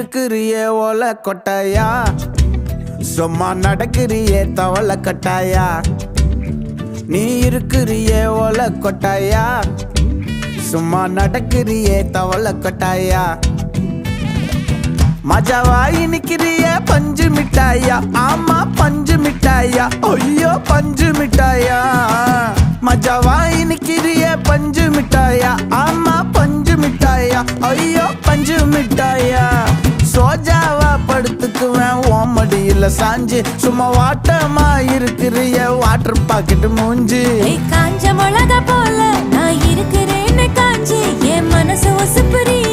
இருக்கிறியே ஓலை கொட்டாயா, சும்மா நடக்கிறியே தவளை கட்டாயா. நீ இருக்கிறியே ஓலை கொட்டாயா, சும்மா நடக்கிறியே தவளை கட்டாயா. மஜாவாய் நிக்கிறிய பஞ்சு மிட்டாயா, ஆமா பஞ்சு மிட்டாயா, ஐயோ பஞ்சு மிட்டாயா. மஜாவாய் நிக்கிறிய பஞ்சு மிட்டாயா, ஆமா பஞ்சு மிட்டாயா, ஐயோ பஞ்சு மிட்டாயா. சோஜாவா படுத்துக்குவேன் ஓமடியில சாஞ்சு, சும்மா வாட்டமா இருக்கிறிய வாட்டர் பாக்கெட் மூஞ்சி. காஞ்ச மிளகா போல நான் இருக்கிறேன்னு காஞ்சி, என் மனசு ஒசுப்புரிய